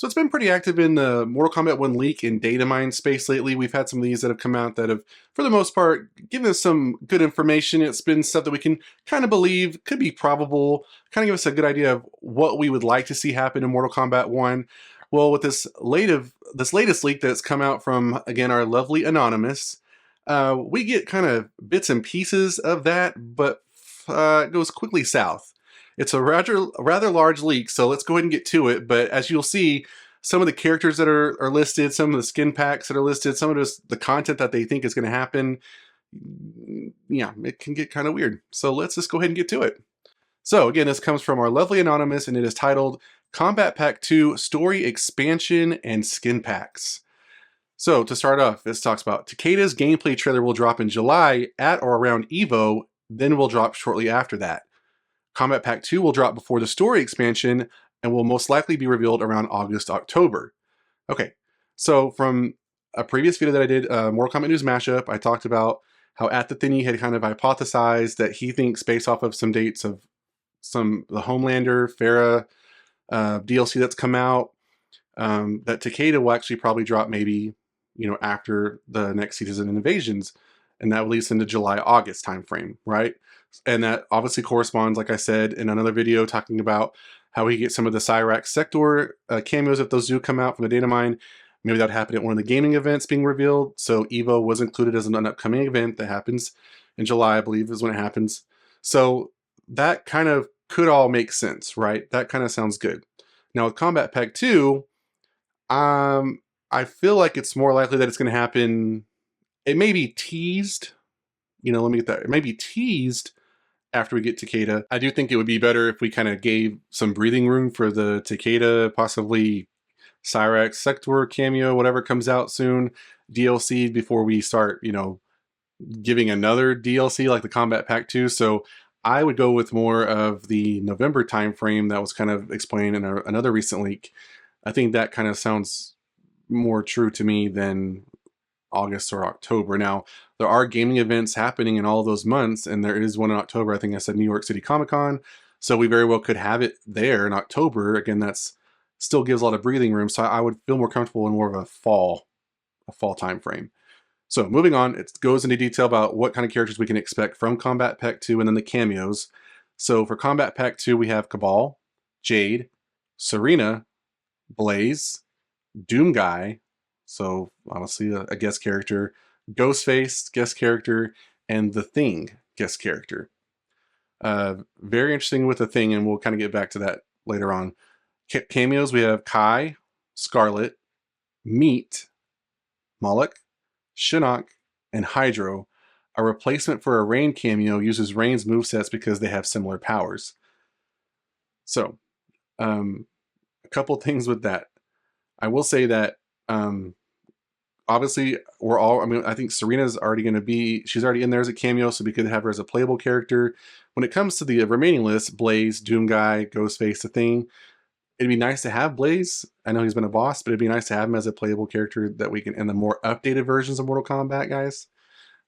So it's been pretty active in the Mortal Kombat 1 leak and datamine space lately. We've had some of these that have come out that have, for the most part, given us some good information. It's been stuff that we can kind of believe, could be probable, kind of give us a good idea of what we would like to see happen in Mortal Kombat 1. Well, with this latest leak that's come out from, again, our lovely Anonymous, we get kind of bits and pieces of that, but it goes quickly south. It's a rather large leak, so let's go ahead and get to it. But as you'll see, some of the characters that are listed, some of the skin packs that are listed, some of the content that they think is going to happen, yeah, it can get kind of weird. So let's just go ahead and get to it. So again, this comes from our lovely Anonymous, and it is titled Kombat Pack 2 Story Expansion and Skin Packs. So to start off, this talks about Takeda's gameplay trailer will drop in July at or around EVO, then will drop shortly after that. Kombat Pack 2 will drop before the story expansion and will most likely be revealed around August, October. Okay, so from a previous video that I did, Mortal Kombat News Mashup, I talked about how At the Thinny had kind of hypothesized that he thinks, based off of some dates of the Homelander, Farah DLC that's come out, that Takeda will actually probably drop maybe, after the next season of Invasions, and that will lead us into July-August timeframe, right? And that obviously corresponds, like I said, in another video talking about how we get some of the Cyrax Sector cameos if those do come out from the data mine. Maybe that would happen at one of the gaming events being revealed. So EVO was included as an upcoming event that happens in July, I believe is when it happens. So that kind of could all make sense, right? That kind of sounds good. Now with Kombat Pack 2, I feel like it's more likely that it's going to happen. It may be teased. Let me get that. It may be teased after we get Takeda. I do think it would be better if we kind of gave some breathing room for the Takeda, possibly Cyrax Sector cameo, whatever comes out soon, DLC, before we start, giving another DLC like the Kombat Pack 2. So I would go with more of the November timeframe that was kind of explained in another recent leak. I think that kind of sounds more true to me than August or October. Now, there are gaming events happening in all of those months, and there is one in October. I think I said New York City Comic-Con, so we very well could have it there in October. Again, that's still gives a lot of breathing room, so I would feel more comfortable in more of a fall time frame. So moving on, it goes into detail about what kind of characters we can expect from Kombat Pack 2 and then the cameos. So for Kombat Pack 2, we have Cabal, Jade, Serena, Blaze, Doom Guy, so honestly a guest character, Ghostface, guest character, and The Thing, guest character. Very interesting with The Thing, and we'll kind of get back to that later on. Cameos, we have Kai, Scarlet, Meat, Moloch, Shinnok, and Hydro. A replacement for a Rain cameo uses Rain's movesets because they have similar powers. So, a couple things with that. I will say that obviously I think Serena's already going to be, she's already in there as a cameo, so we could have her as a playable character. When it comes to the remaining list, Blaze, Doom Guy, Ghostface, The Thing, it'd be nice to have Blaze. I know he's been a boss, but it'd be nice to have him as a playable character that we can, in the more updated versions of Mortal Kombat, guys.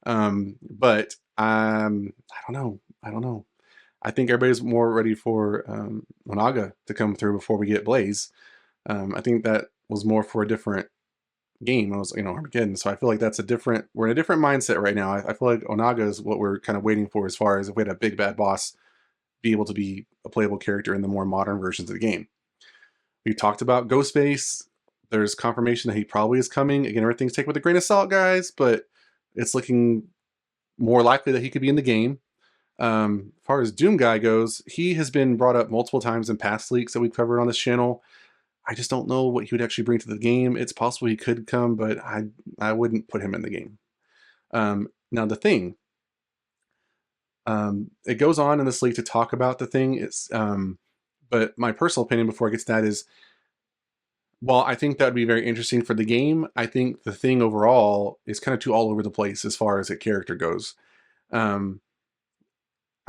But I don't know. I think everybody's more ready for Onaga to come through before we get Blaze. I think that was more for a different game. It was, Armageddon. So I feel like we're in a different mindset right now. I feel like Onaga is what we're kind of waiting for, as far as if we had a big bad boss be able to be a playable character in the more modern versions of the game. We talked about Ghostface. There's confirmation that he probably is coming. Again, everything's taken with a grain of salt, guys, but it's looking more likely that he could be in the game. As far as Doom Guy goes, he has been brought up multiple times in past leaks that we've covered on this channel. I just don't know what he would actually bring to the game. It's possible he could come, but I wouldn't put him in the game. Now, The Thing. It goes on in this leak to talk about The Thing. But my personal opinion before I get to that is, while I think that would be very interesting for the game, I think The Thing overall is kind of too all over the place as far as a character goes. I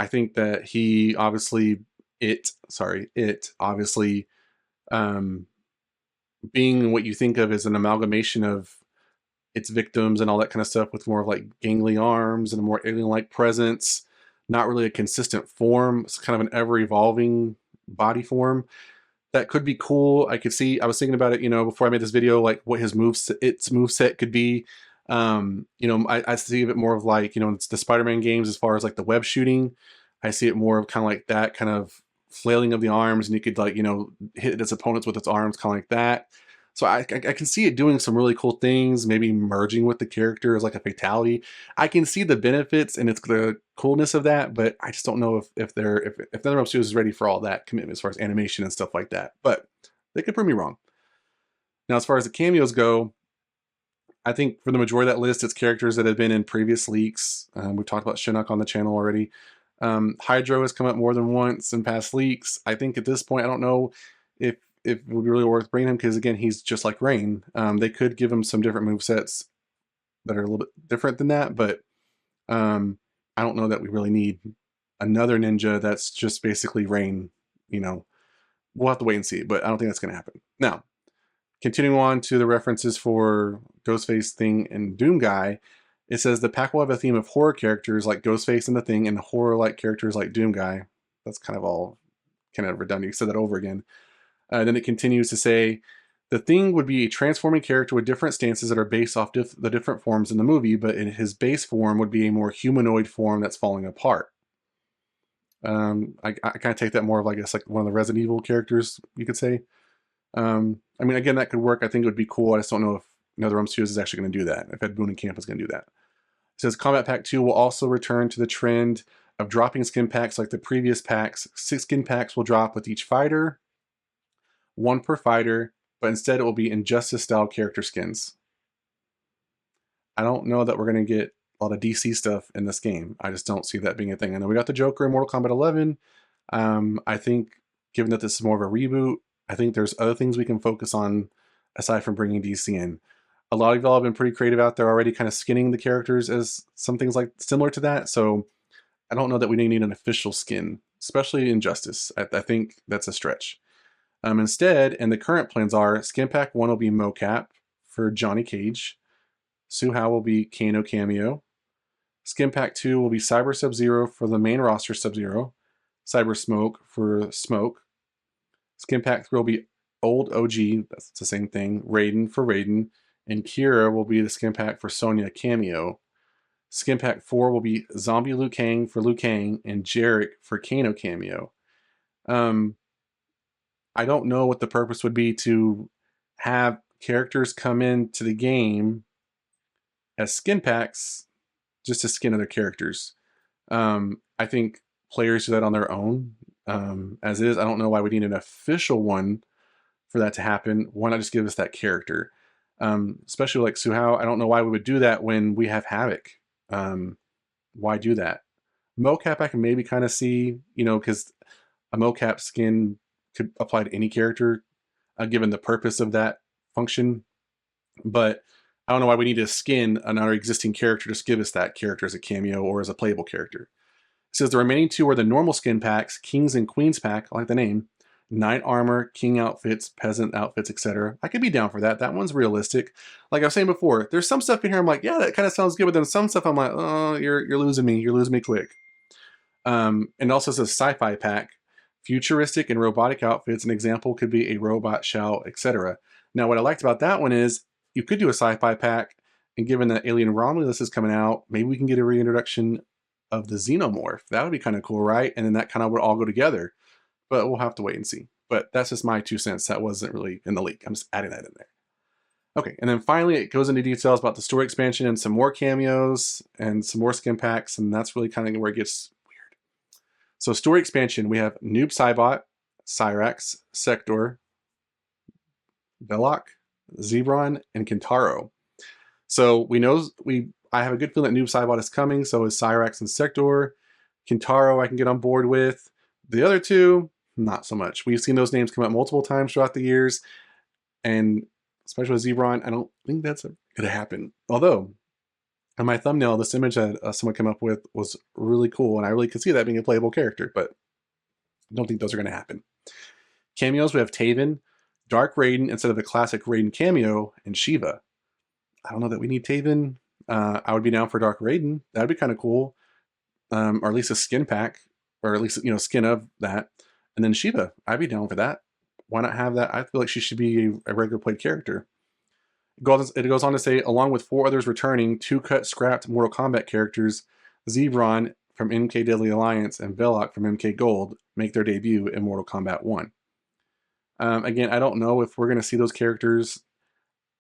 think that it obviously, being what you think of as an amalgamation of its victims and all that kind of stuff, with more of like gangly arms and a more alien-like presence, not really a consistent form. It's kind of an ever-evolving body form. That could be cool. I could see, I was thinking about it, you know, before I made this video, like what his its move set could be. You know, I see a bit more of like, you know, it's the Spider-Man games as far as like the web shooting. I see it more of kind of like that kind of flailing of the arms, and you could like, you know, hit its opponents with its arms, kind of like that. So I can see it doing some really cool things, maybe merging with the character as like a fatality. I can see the benefits and it's the coolness of that, but I just don't know if NetherRealm Studios is ready for all that commitment as far as animation and stuff like that. But they could prove me wrong. Now, as far as the cameos go, I think for the majority of that list, it's characters that have been in previous leaks. We've talked about Shinnok on the channel already. Hydro has come up more than once in past leaks. I think at this point, I don't know if it would be really worth bringing him, because again, he's just like Rain. They could give him some different move sets that are a little bit different than that, but I don't know that we really need another ninja that's just basically Rain. You know, we'll have to wait and see, but I don't think that's going to happen. Now, continuing on to the references for Ghostface, Thing, and Doom Guy, it says the pack will have a theme of horror characters like Ghostface and the Thing, and horror-like characters like Doom Guy. That's kind of all kind of redundant. You said that over again. Then it continues to say, the Thing would be a transforming character with different stances that are based off the different forms in the movie, but in his base form would be a more humanoid form that's falling apart. I kind of take that more of, I guess, like one of the Resident Evil characters, you could say. I mean, again, that could work. I think it would be cool. I just don't know if NetherRealm Studios is actually going to do that, if Ed Boon and Camp is going to do that. It says Combat Pack 2 will also return to the trend of dropping skin packs like the previous packs. 6 skin packs will drop with each fighter, 1 per fighter, but instead it will be Injustice-style character skins. I don't know that we're going to get a lot of DC stuff in this game. I just don't see that being a thing. I know we got the Joker in Mortal Kombat 11. I think, given that this is more of a reboot, I think there's other things we can focus on aside from bringing DC in. A lot of y'all have been pretty creative out there already, kind of skinning the characters as some things like similar to that. So I don't know that we need an official skin, especially Injustice. I think that's a stretch. Instead, and the current plans are, Skin Pack 1 will be mocap for Johnny Cage. Suhao will be Kano cameo. Skin Pack 2 will be Cyber Sub-Zero for the main roster Sub-Zero. Cyber Smoke for Smoke. Skin Pack 3 will be Old OG, that's the same thing, Raiden for Raiden. And Kira will be the Skin Pack for Sonya cameo. Skin Pack 4 will be Zombie Liu Kang for Liu Kang and Jarek for Kano cameo. I don't know what the purpose would be to have characters come into the game as skin packs just to skin other characters. I think players do that on their own. As is, I don't know why we need an official one for that to happen. Why not just give us that character? Especially like Suhao, I don't know why we would do that when we have Havoc. Why do that? Mocap I can maybe kind of see, you know, because a mocap skin could apply to any character, given the purpose of that function. But I don't know why we need to skin another existing character. Just give us that character as a cameo or as a playable character. It says the remaining 2 are the normal skin packs, Kings and Queens pack, I like the name, Knight armor, King outfits, Peasant outfits, etc. I could be down for that. That one's realistic. Like I was saying before, there's some stuff in here I'm like, yeah, that kind of sounds good, but then some stuff I'm like, oh, you're losing me. You're losing me quick. And also says sci-fi pack, futuristic and robotic outfits. An example could be a robot, shell, etc. Now, what I liked about that one is you could do a sci-fi pack, and given that Alien Romulus is coming out, maybe we can get a reintroduction of the Xenomorph. That would be kind of cool, right? And then that kind of would all go together. But we'll have to wait and see. But that's just my 2 cents. That wasn't really in the leak. I'm just adding that in there. Okay, and then finally it goes into details about the story expansion and some more cameos and some more skin packs, and that's really kind of where it gets weird. So story expansion, we have Noob Saibot, Cyrax, Sector, Belloc, Zebron, and Kintaro. So we know I have a good feeling that Noob Saibot is coming, so is Cyrax and Sector. Kintaro I can get on board with. The other 2, not so much. We've seen those names come up multiple times throughout the years, and especially with Zebron, I don't think that's going to happen. Although, on my thumbnail, this image that someone came up with was really cool, and I really could see that being a playable character, but I don't think those are going to happen. Cameos, we have Taven, Dark Raiden instead of a classic Raiden cameo, and Shiva. I don't know that we need Taven. I would be down for Dark Raiden. That'd be kind of cool. Or at least a skin pack, or at least, you know, skin of that. And then Shiva, I'd be down for that. Why not have that? I feel like she should be a regular played character. It goes on to say, along with 4 others returning, 2 cut scrapped Mortal Kombat characters, Zebron from MK Deadly Alliance and Belloc from MK Gold, make their debut in Mortal Kombat 1. Again, I don't know if we're going to see those characters.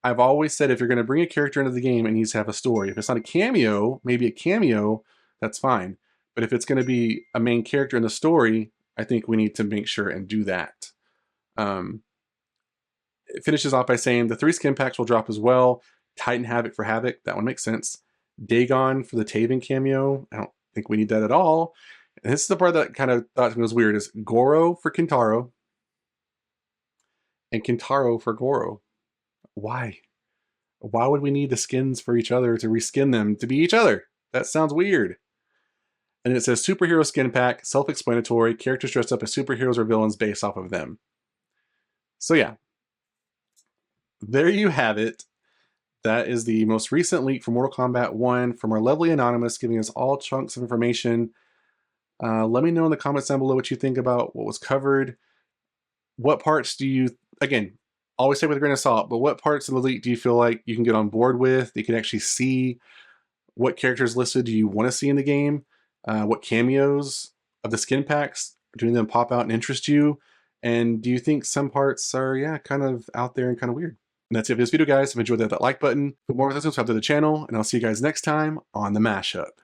I've always said if you're going to bring a character into the game, it needs to have a story. If it's not a cameo, maybe a cameo, that's fine. But if it's going to be a main character in the story, I think we need to make sure and do that. It finishes off by saying the 3 skin packs will drop as well. Titan Havoc for Havoc, that one makes sense. Dagon for the Taven cameo, I don't think we need that at all. And this is the part that kind of thought to me was weird, is Goro for Kintaro and Kintaro for Goro. Why? Why would we need the skins for each other to reskin them to be each other? That sounds weird. And then it says superhero skin pack, self-explanatory, characters dressed up as superheroes or villains based off of them. So yeah, there you have it. That is the most recent leak for Mortal Kombat 1 from our lovely Anonymous, giving us all chunks of information. Let me know in the comments down below what you think about what was covered. What parts do you, again, always say with a grain of salt, but what parts of the leak do you feel like you can get on board with? You can actually see what characters listed do you want to see in the game? What cameos of the skin packs do them pop out and interest you? And do you think some parts are, yeah, kind of out there and kind of weird? And that's it for this video, guys. If you enjoyed that like button, put more with us, subscribe to the channel, and I'll see you guys next time on the Mashup.